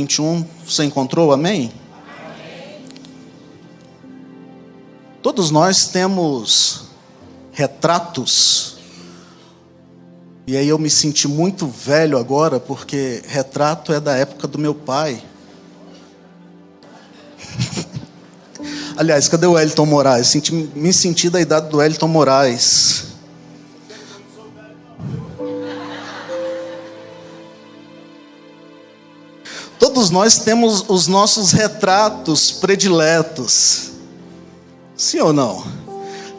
21, você encontrou? Amém? Todos nós temos retratos. E aí eu me senti muito velho agora, porque retrato é da época do meu pai. Aliás, cadê o Wellington Moraes? Me senti da idade do Wellington Moraes. Todos nós temos os nossos retratos prediletos. Sim ou não?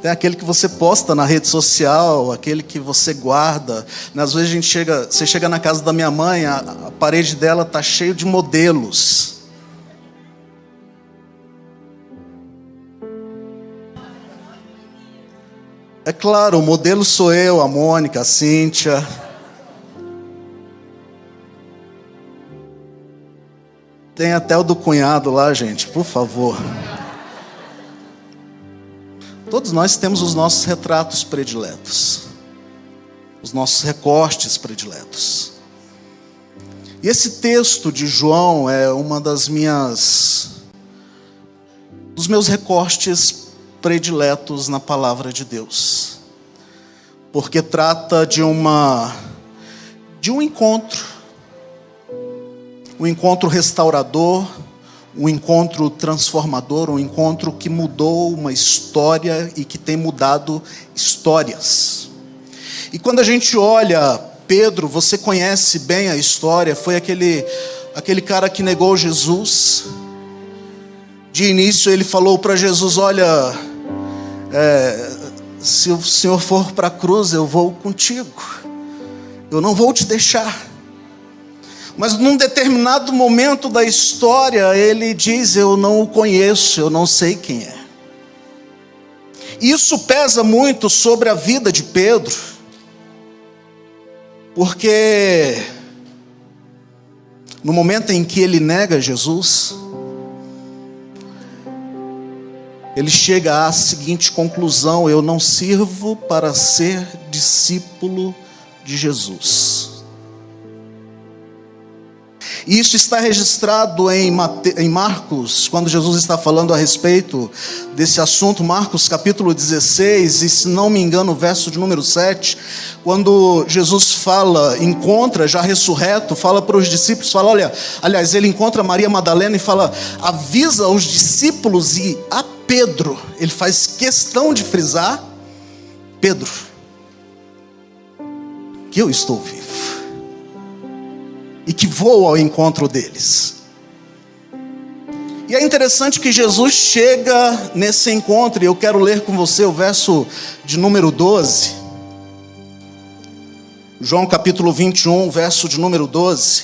Tem aquele que você posta na rede social, aquele que você guarda. Às vezes você chega na casa da minha mãe, a parede dela está cheia de modelos. É claro, o modelo sou eu, a Mônica, a Cíntia. Tem até o do cunhado lá, gente, por favor. Todos nós temos os nossos retratos prediletos, os nossos recortes prediletos. E esse texto de João é dos meus recortes prediletos na palavra de Deus, porque trata de um encontro, um encontro restaurador, um encontro transformador, um encontro que mudou uma história e que tem mudado histórias. E quando a gente olha Pedro, você conhece bem a história, foi aquele cara que negou Jesus. De início ele falou para Jesus: olha, se o Senhor for para a cruz, eu vou contigo, eu não vou te deixar. Mas num determinado momento da história, ele diz: eu não o conheço, eu não sei quem é. Isso pesa muito sobre a vida de Pedro, porque no momento em que ele nega Jesus, ele chega à seguinte conclusão: eu não sirvo para ser discípulo de Jesus. E isso está registrado em Marcos, quando Jesus está falando a respeito desse assunto, Marcos capítulo 16, e se não me engano o verso de número 7, quando Jesus encontra já ressurreto, fala para os discípulos, aliás, ele encontra Maria Madalena e fala: avisa os discípulos e a Pedro, ele faz questão de frisar: Pedro, que eu estou vivo e que vou ao encontro deles. E é interessante que Jesus chega nesse encontro, e eu quero ler com você o verso de número 12. João capítulo 21, verso de número 12.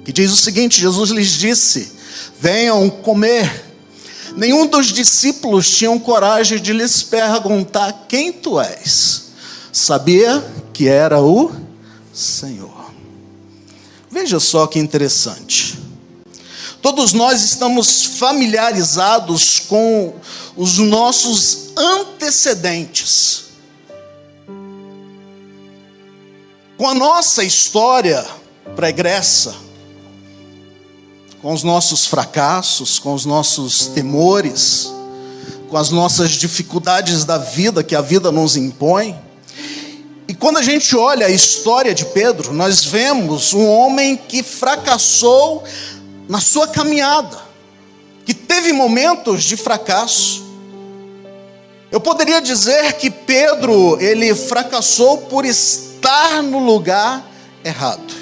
Que diz o seguinte: Jesus lhes disse: venham comer. Nenhum dos discípulos tinham coragem de lhes perguntar: quem tu és? Sabia que era o Senhor. Veja só que interessante. Todos nós estamos familiarizados com os nossos antecedentes, com a nossa história pregressa, com os nossos fracassos, com os nossos temores, com as nossas dificuldades da vida que a vida nos impõe. E quando a gente olha a história de Pedro, nós vemos um homem que fracassou na sua caminhada, que teve momentos de fracasso. Eu poderia dizer que Pedro, ele fracassou por estar no lugar errado.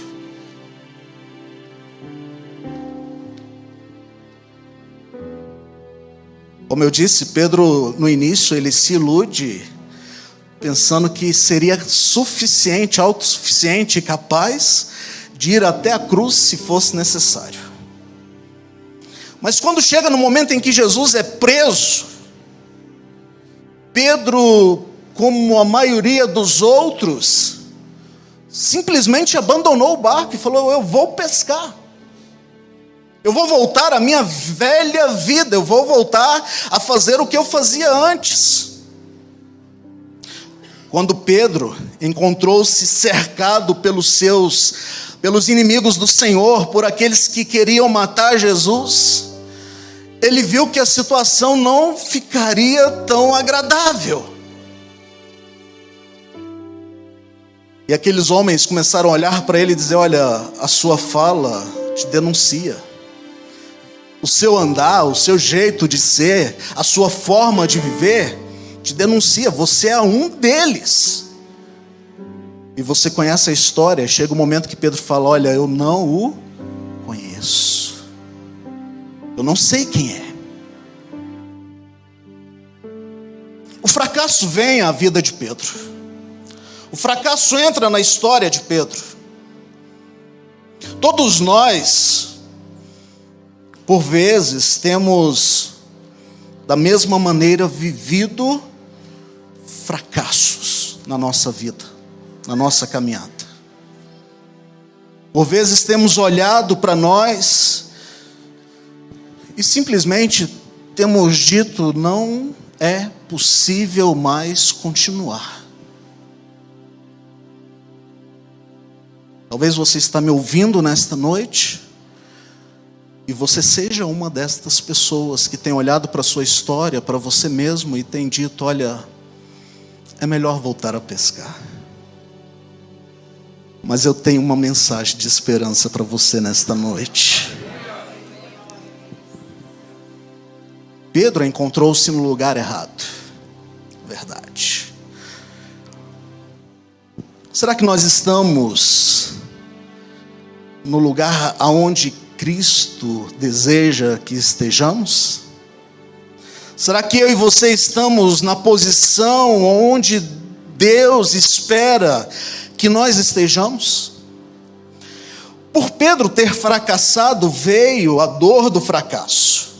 Como eu disse, Pedro no início ele se ilude, pensando que seria suficiente, autossuficiente e capaz de ir até a cruz se fosse necessário. Mas quando chega no momento em que Jesus é preso, Pedro, como a maioria dos outros, simplesmente abandonou o barco e falou: eu vou pescar. Eu vou voltar à minha velha vida, eu vou voltar a fazer o que eu fazia antes. Quando Pedro encontrou-se cercado pelos seus pelos inimigos do Senhor, por aqueles que queriam matar Jesus, ele viu que a situação não ficaria tão agradável. E aqueles homens começaram a olhar para ele e dizer: olha, a sua fala te denuncia. O seu andar, o seu jeito de ser, a sua forma de viver te denuncia. Você é um deles. E você conhece a história. Chega o momento que Pedro fala: olha, eu não o conheço. Eu não sei quem é. O fracasso vem à vida de Pedro. O fracasso entra na história de Pedro. Todos nós, por vezes, temos da mesma maneira vivido fracassos na nossa vida, na nossa caminhada. Por vezes temos olhado para nós e simplesmente temos dito: não é possível mais continuar. Talvez você está me ouvindo nesta noite e você seja uma destas pessoas que tem olhado para a sua história, para você mesmo, e tem dito: olha, é melhor voltar a pescar. Mas eu tenho uma mensagem de esperança para você nesta noite. Pedro encontrou-se no lugar errado. Verdade. Será que nós estamos no lugar aonde Cristo deseja que estejamos? Será que eu e você estamos na posição onde Deus espera que nós estejamos? Por Pedro ter fracassado, veio a dor do fracasso.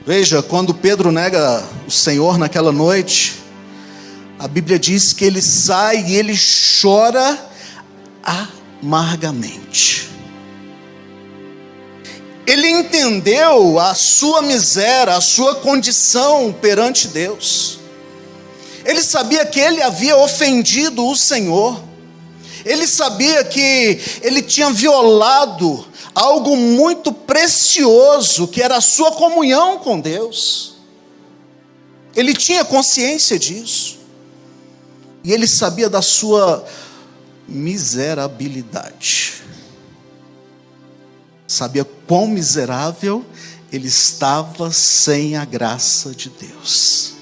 Veja, quando Pedro nega o Senhor naquela noite, a Bíblia diz que ele sai e ele chora amargamente. Ele entendeu a sua miséria, a sua condição perante Deus. Ele sabia que ele havia ofendido o Senhor. Ele sabia que ele tinha violado algo muito precioso, que era a sua comunhão com Deus. Ele tinha consciência disso. E ele sabia da sua miserabilidade. Sabia quão miserável ele estava sem a graça de Deus.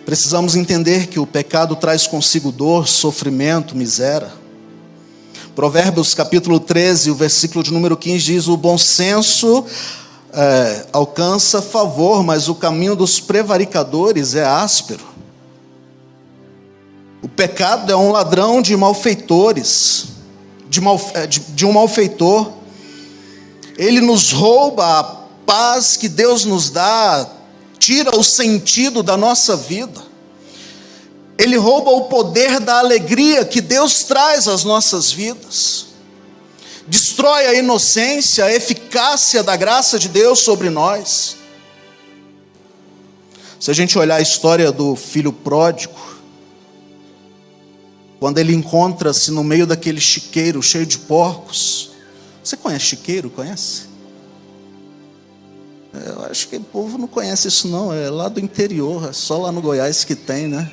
Precisamos entender que o pecado traz consigo dor, sofrimento, miséria. Provérbios capítulo 13, o versículo de número 15 diz: o bom senso alcança favor, mas o caminho dos prevaricadores é áspero. O pecado é um ladrão de malfeitores, de um malfeitor. Ele nos rouba a paz que Deus nos dá, tira o sentido da nossa vida. Ele rouba o poder da alegria que Deus traz às nossas vidas. Destrói a inocência, a eficácia da graça de Deus sobre nós. Se a gente olhar a história do filho pródigo, quando ele encontra-se no meio daquele chiqueiro cheio de porcos. Você conhece chiqueiro? Conhece? Eu acho que o povo não conhece isso não, é lá do interior, é só lá no Goiás que tem, né?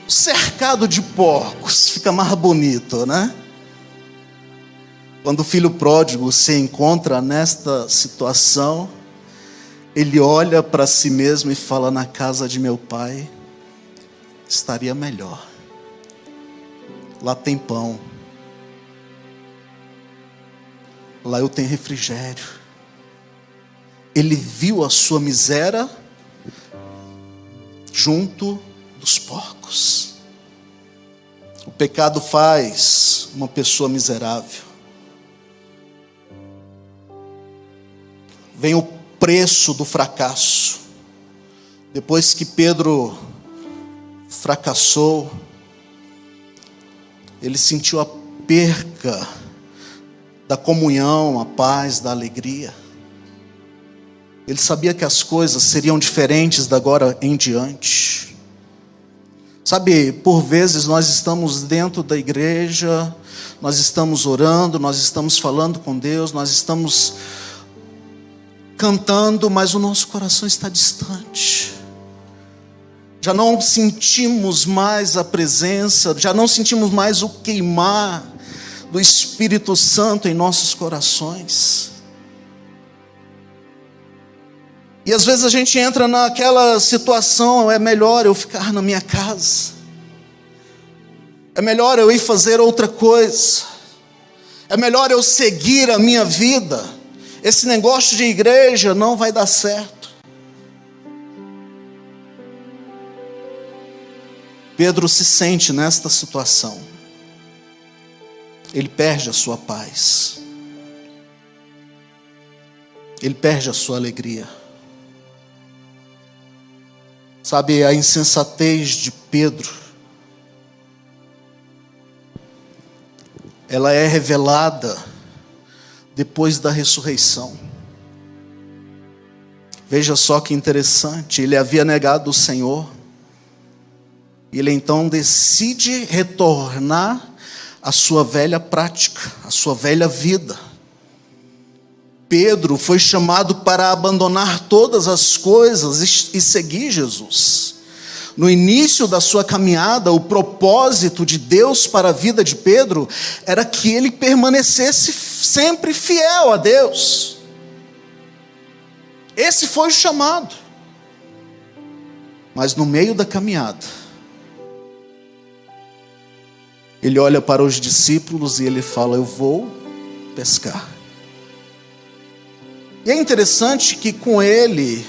Cercado de porcos, fica mais bonito, né? Quando o filho pródigo se encontra nesta situação, ele olha para si mesmo e fala: na casa de meu pai estaria melhor. Lá tem pão. Lá eu tenho refrigério. Ele viu a sua miséria junto dos porcos. O pecado faz uma pessoa miserável. Vem o preço do fracasso. Depois que Pedro fracassou, ele sentiu a perca da comunhão, a paz, da alegria. Ele sabia que as coisas seriam diferentes da agora em diante. Sabe, por vezes nós estamos dentro da igreja, nós estamos orando, nós estamos falando com Deus, nós estamos cantando, mas o nosso coração está distante. Já não sentimos mais a presença, já não sentimos mais o queimar do Espírito Santo em nossos corações. E às vezes a gente entra naquela situação: é melhor eu ficar na minha casa, é melhor eu ir fazer outra coisa, é melhor eu seguir a minha vida, esse negócio de igreja não vai dar certo. Pedro se sente nesta situação, ele perde a sua paz, ele perde a sua alegria. Sabe, a insensatez de Pedro, ela é revelada depois da ressurreição. Veja só que interessante, ele havia negado o Senhor, ele então decide retornar à sua velha prática, à sua velha vida. Pedro foi chamado para abandonar todas as coisas e seguir Jesus. No início da sua caminhada, o propósito de Deus para a vida de Pedro era que ele permanecesse sempre fiel a Deus. Esse foi o chamado. Mas no meio da caminhada, ele olha para os discípulos e ele fala: eu vou pescar. E é interessante que com ele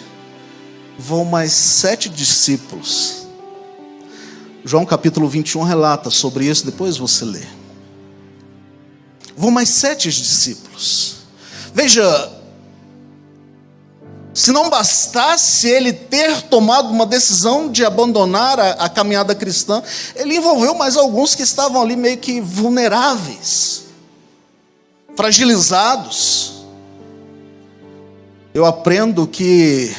vão mais 7 discípulos. João capítulo 21 relata sobre isso, depois você lê. Vão mais 7 discípulos. Veja, se não bastasse ele ter tomado uma decisão de abandonar a caminhada cristã, ele envolveu mais alguns que estavam ali meio que vulneráveis, fragilizados. Eu aprendo que,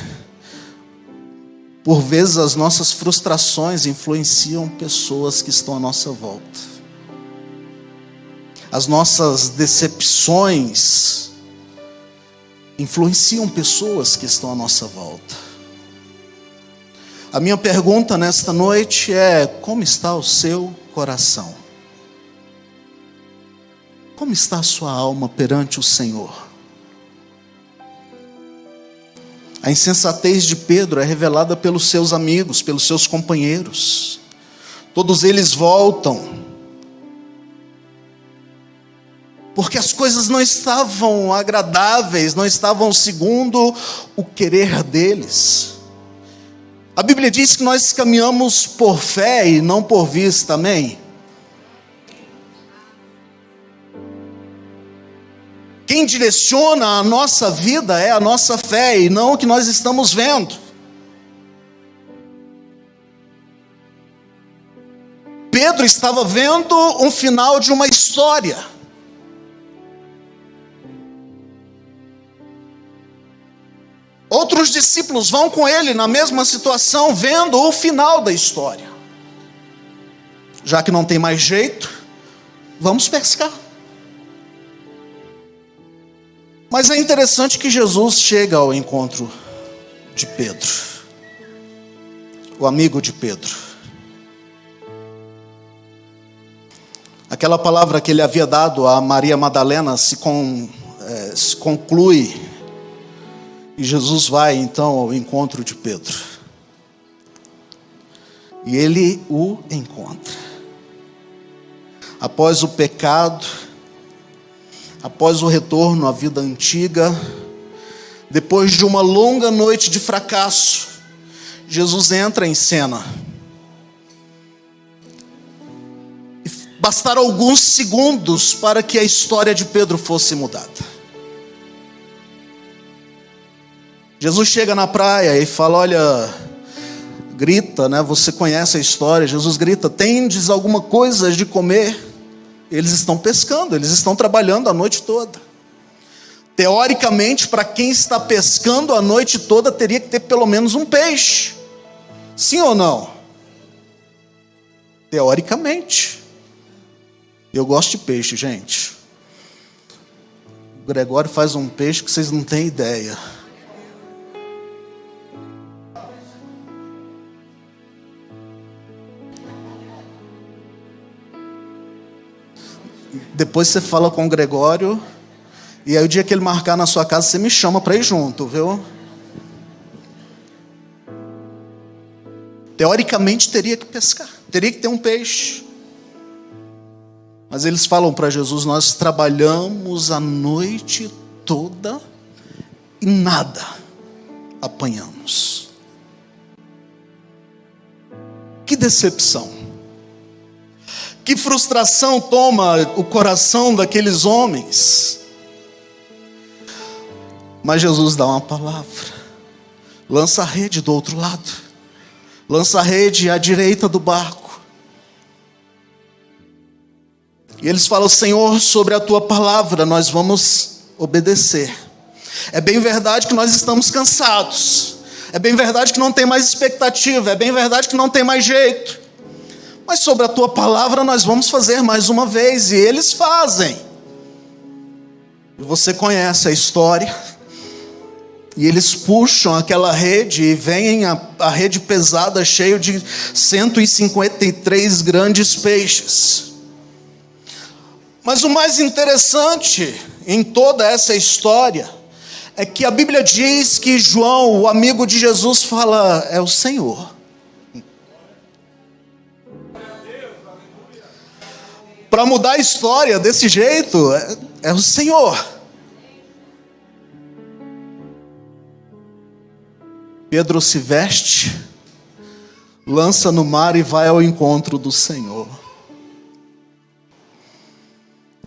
por vezes, as nossas frustrações influenciam pessoas que estão à nossa volta. As nossas decepções influenciam pessoas que estão à nossa volta. A minha pergunta nesta noite é: como está o seu coração? Como está a sua alma perante o Senhor? A insensatez de Pedro é revelada pelos seus amigos, pelos seus companheiros. Todos eles voltam, porque as coisas não estavam agradáveis, não estavam segundo o querer deles. A Bíblia diz que nós caminhamos por fé e não por vista, amém? Quem direciona a nossa vida é a nossa fé e não o que nós estamos vendo. Pedro estava vendo um final de uma história. Outros discípulos vão com ele na mesma situação, vendo o final da história. Já que não tem mais jeito, vamos pescar. Mas é interessante que Jesus chega ao encontro de Pedro, o amigo de Pedro. Aquela palavra que ele havia dado a Maria Madalena se conclui, e Jesus vai então ao encontro de Pedro. E ele o encontra. Após o pecado, após o retorno à vida antiga, depois de uma longa noite de fracasso, Jesus entra em cena. Bastaram alguns segundos para que a história de Pedro fosse mudada. Jesus chega na praia e fala: olha, grita, né? Você conhece a história. Jesus grita: tendes alguma coisa de comer? Eles estão pescando, eles estão trabalhando a noite toda. Teoricamente, para quem está pescando a noite toda, teria que ter pelo menos um peixe. Sim ou não? Teoricamente. Eu gosto de peixe, gente. O Gregório faz um peixe que vocês não têm ideia. Depois você fala com o Gregório, e aí o dia que ele marcar na sua casa, você me chama para ir junto, viu? Teoricamente teria que pescar, teria que ter um peixe. Mas eles falam para Jesus: nós trabalhamos a noite toda e nada apanhamos. Que decepção. Que frustração toma o coração daqueles homens. Mas Jesus dá uma palavra. Lança a rede do outro lado. Lança a rede à direita do barco. E eles falam: Senhor, sobre a tua palavra nós vamos obedecer. É bem verdade que nós estamos cansados. É bem verdade que não tem mais expectativa. É bem verdade que não tem mais jeito. Mas sobre a tua palavra nós vamos fazer mais uma vez. E eles fazem. E você conhece a história. E eles puxam aquela rede e vem a rede pesada, cheia de 153 grandes peixes. Mas o mais interessante em toda essa história é que a Bíblia diz que João, o amigo de Jesus, fala: é o Senhor. Para mudar a história desse jeito, é o Senhor. Pedro se veste, lança no mar e vai ao encontro do Senhor.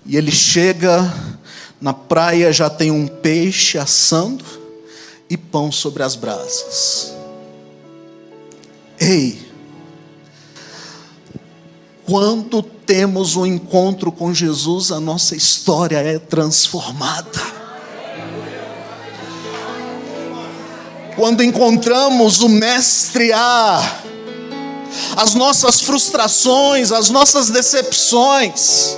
E ele chega na praia, já tem um peixe assando e pão sobre as brasas. Ei, quando temos um encontro com Jesus, a nossa história é transformada. Quando encontramos o Mestre as nossas frustrações, as nossas decepções,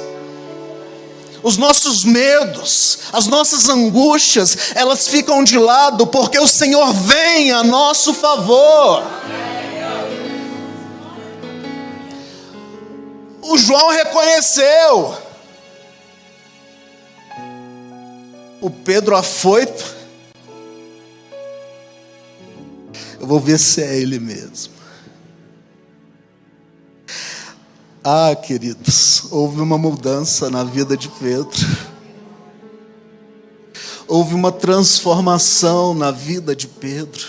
os nossos medos, as nossas angústias, elas ficam de lado, porque o Senhor vem a nosso favor. O João reconheceu. O Pedro afoito. Eu vou ver se é ele mesmo. Ah, queridos, houve uma mudança na vida de Pedro. Houve uma transformação na vida de Pedro.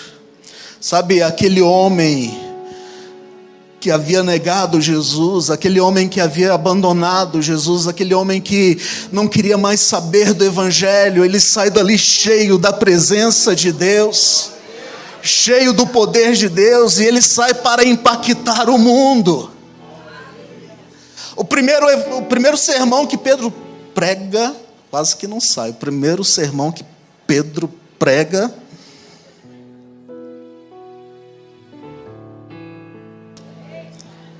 Sabe, aquele homem que havia negado Jesus, aquele homem que havia abandonado Jesus, aquele homem que não queria mais saber do Evangelho, ele sai dali cheio da presença de Deus, cheio do poder de Deus, e ele sai para impactar o mundo. O primeiro sermão que Pedro prega, quase que não sai. O primeiro sermão que Pedro prega,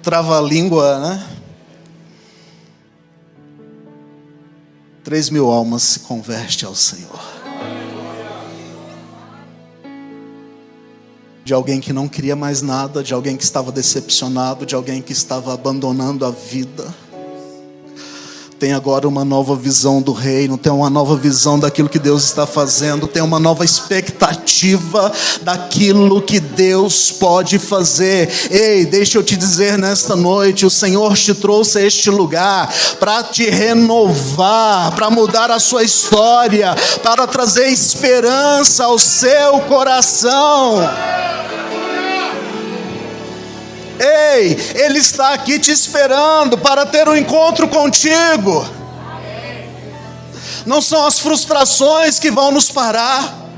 trava-língua, né? 3.000 almas se convertem ao Senhor. De alguém que não queria mais nada, de alguém que estava decepcionado, de alguém que estava abandonando a vida. Tem agora uma nova visão do reino, tem uma nova visão daquilo que Deus está fazendo, tem uma nova expectativa daquilo que Deus pode fazer. Ei, deixa eu te dizer nesta noite, o Senhor te trouxe a este lugar para te renovar, para mudar a sua história, para trazer esperança ao seu coração. Ei, Ele está aqui te esperando para ter um encontro contigo. Não são as frustrações que vão nos parar.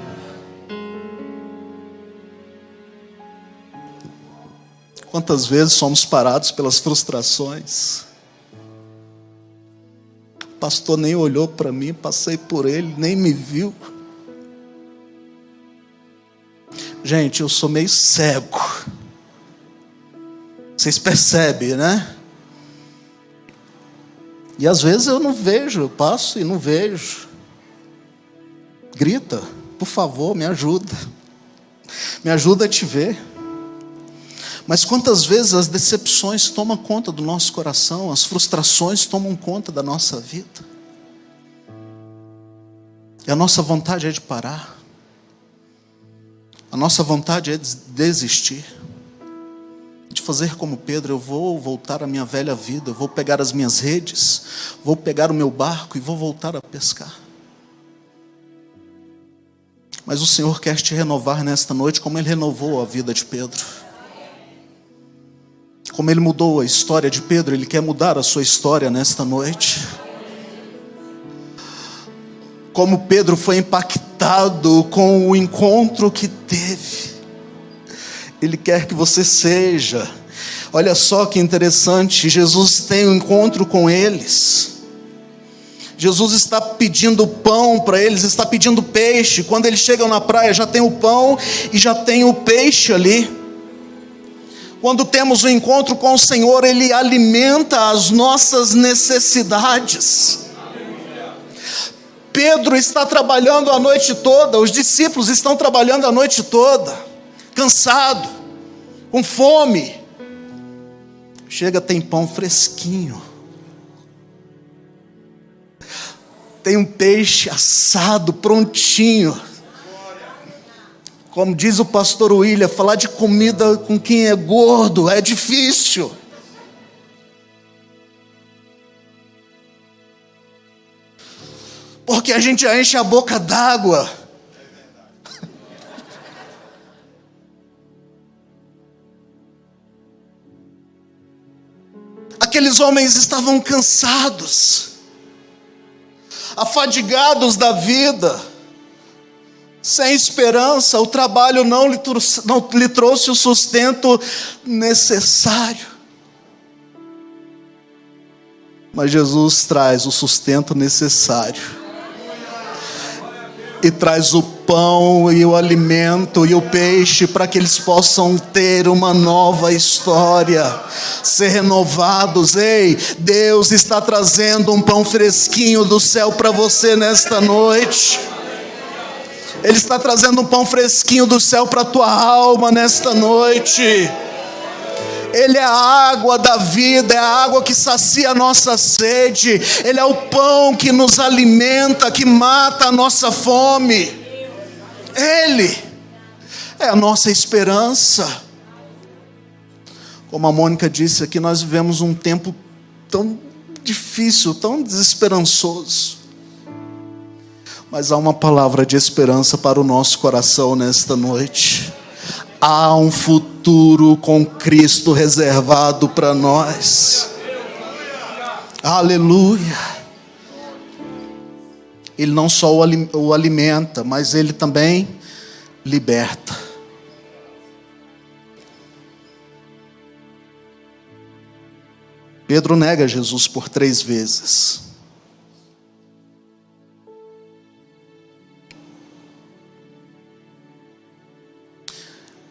Quantas vezes somos parados pelas frustrações? O pastor nem olhou para mim, passei por ele, nem me viu. Gente, eu sou meio cego. Vocês percebem, né? E às vezes eu não vejo, eu passo e não vejo. Grita, por favor, me ajuda. Me ajuda a te ver. Mas quantas vezes as decepções tomam conta do nosso coração, as frustrações tomam conta da nossa vida. E a nossa vontade é de parar. A nossa vontade é de desistir. De fazer como Pedro, eu vou voltar à minha velha vida, eu vou pegar as minhas redes, vou pegar o meu barco e vou voltar a pescar. Mas o Senhor quer te renovar nesta noite, como Ele renovou a vida de Pedro. Como Ele mudou a história de Pedro, Ele quer mudar a sua história nesta noite. Como Pedro foi impactado com o encontro que teve, Ele quer que você seja. Olha só que interessante, Jesus tem um encontro com eles. Jesus está pedindo pão para eles, está pedindo peixe. Quando eles chegam na praia, já tem o pão e já tem o peixe ali. Quando temos um encontro com o Senhor, Ele alimenta as nossas necessidades. Pedro está trabalhando a noite toda, os discípulos estão trabalhando a noite toda, cansado, com fome. Chega, tem pão fresquinho. Tem um peixe assado, prontinho. Como diz o pastor William, falar de comida com quem é gordo é difícil. Porque a gente já enche a boca d'água. Aqueles homens estavam cansados, afadigados da vida, sem esperança. O trabalho não lhe trouxe o sustento necessário. Mas Jesus traz o sustento necessário. E traz o pão e o alimento e o peixe para que eles possam ter uma nova história, ser renovados. Ei, Deus está trazendo um pão fresquinho do céu para você nesta noite. Ele está trazendo um pão fresquinho do céu para a tua alma nesta noite. Ele é a água da vida, é a água que sacia a nossa sede. Ele é o pão que nos alimenta, que mata a nossa fome. Ele é a nossa esperança. Como a Mônica disse aqui, nós vivemos um tempo tão difícil, tão desesperançoso. Mas há uma palavra de esperança para o nosso coração nesta noite. Há um futuro com Cristo reservado para nós. Aleluia. Ele não só o alimenta, mas Ele também liberta. Pedro nega Jesus por 3 vezes.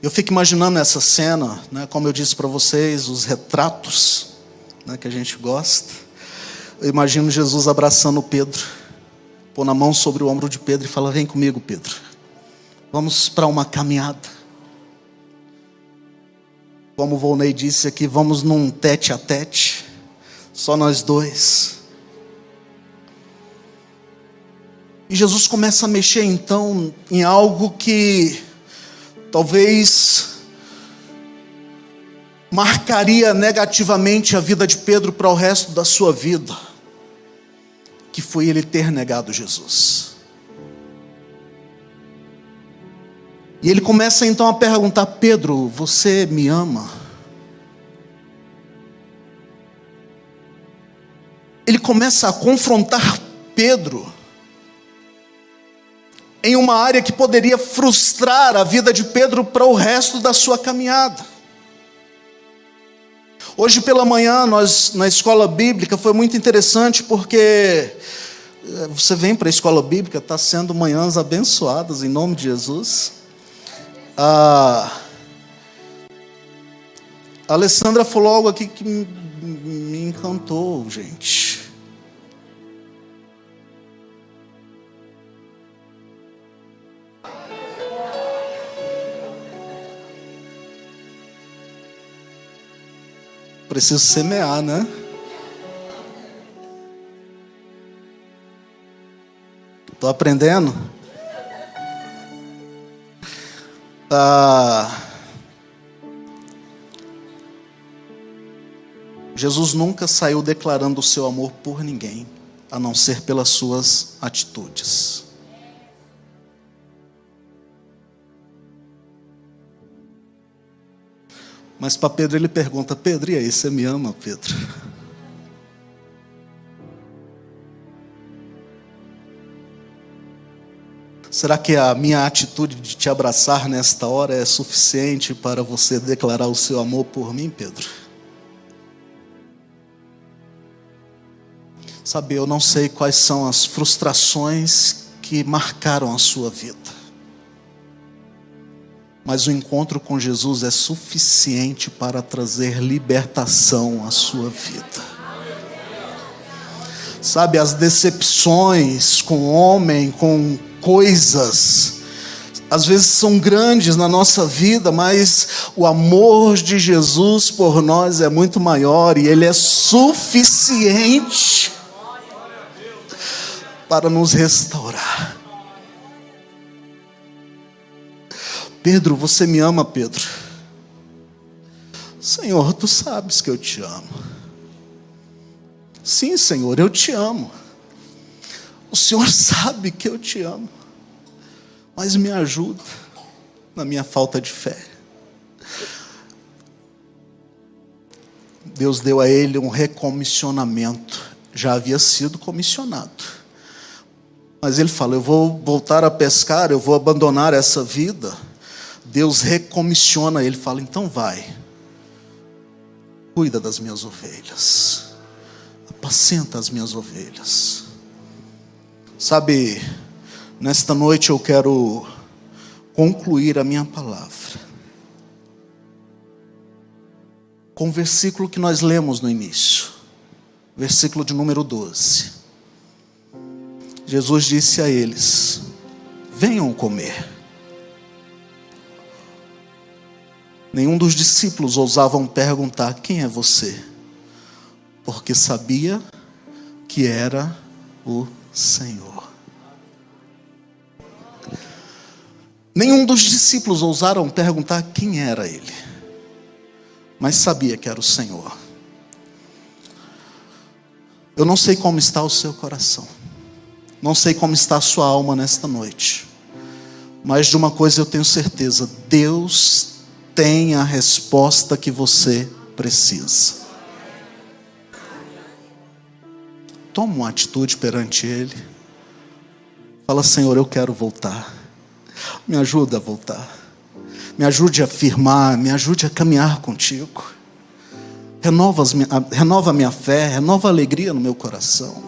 Eu fico imaginando essa cena, né, como eu disse para vocês, os retratos, né, que a gente gosta. Eu imagino Jesus abraçando Pedro, pôr a mão sobre o ombro de Pedro e fala: vem comigo, Pedro, vamos para uma caminhada. Como o Volney disse aqui, vamos num tete a tete, só nós dois. E Jesus começa a mexer então em algo que talvez marcaria negativamente a vida de Pedro para o resto da sua vida, que foi ele ter negado Jesus. E ele começa então a perguntar: Pedro, você me ama? Ele começa a confrontar Pedro em uma área que poderia frustrar a vida de Pedro para o resto da sua caminhada. Hoje pela manhã, nós na escola bíblica, foi muito interessante porque você vem para a escola bíblica, está sendo manhãs abençoadas em nome de Jesus. A Alessandra falou algo aqui que me encantou, gente. preciso semear, né? Estou aprendendo. Jesus nunca saiu declarando o seu amor por ninguém, a não ser pelas suas atitudes. Mas para Pedro ele pergunta: Pedro, e aí, você me ama, Pedro? Será que a minha atitude de te abraçar nesta hora é suficiente para você declarar o seu amor por mim, Pedro? Sabe, eu não sei quais são as frustrações que marcaram a sua vida, mas o encontro com Jesus é suficiente para trazer libertação à sua vida. Sabe, as decepções com o homem, com coisas, às vezes são grandes na nossa vida, mas o amor de Jesus por nós é muito maior e Ele é suficiente para nos restaurar. Pedro, você me ama, Pedro? Senhor, tu sabes que eu te amo. Sim, Senhor, eu te amo. O Senhor sabe que eu te amo, mas me ajuda na minha falta de fé. Deus deu a ele um recomissionamento. Já havia sido comissionado, mas ele fala: eu vou voltar a pescar, eu vou abandonar essa vida. Deus recomissiona ele, fala: então vai, cuida das minhas ovelhas, apacenta as minhas ovelhas. Sabe, nesta noite eu quero concluir a minha palavra com o versículo que nós lemos no início, versículo de número 12. Jesus disse a eles: venham comer. Nenhum dos discípulos ousavam perguntar: quem é você? Porque sabia que era o Senhor. Nenhum dos discípulos ousaram perguntar quem era ele, mas sabia que era o Senhor. Eu não sei como está o seu coração, não sei como está a sua alma nesta noite, mas de uma coisa eu tenho certeza: Deus tem a resposta que você precisa. Toma uma atitude perante Ele. Fala: Senhor, eu quero voltar. Me ajuda a voltar. Me ajude a firmar, me ajude a caminhar contigo. Renova a minha fé, renova a alegria no meu coração.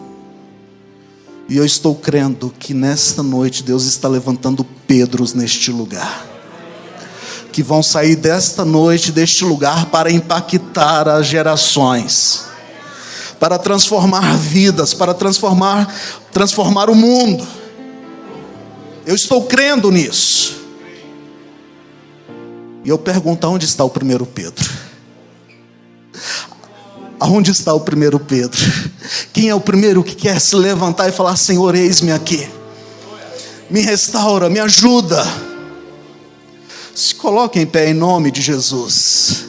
E eu estou crendo que nesta noite Deus está levantando Pedros neste lugar, que vão sair desta noite, deste lugar, para impactar as gerações, para transformar vidas, para transformar o mundo. Eu estou crendo nisso. E eu pergunto: aonde está o primeiro Pedro? Aonde está o primeiro Pedro? Quem é o primeiro que quer se levantar e falar: Senhor, eis-me aqui, me restaura, me ajuda? Se coloque em pé em nome de Jesus.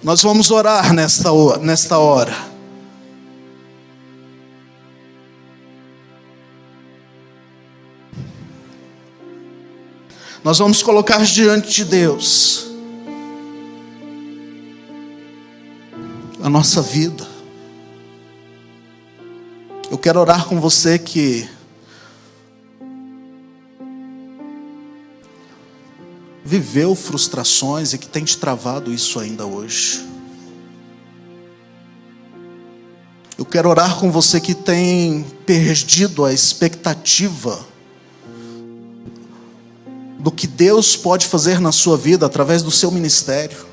Nós vamos orar nesta hora. Nós vamos colocar diante de Deus a nossa vida. Eu quero orar com você que viveu frustrações e que tem te travado isso ainda hoje. Eu quero orar com você que tem perdido a expectativa do que Deus pode fazer na sua vida através do seu ministério.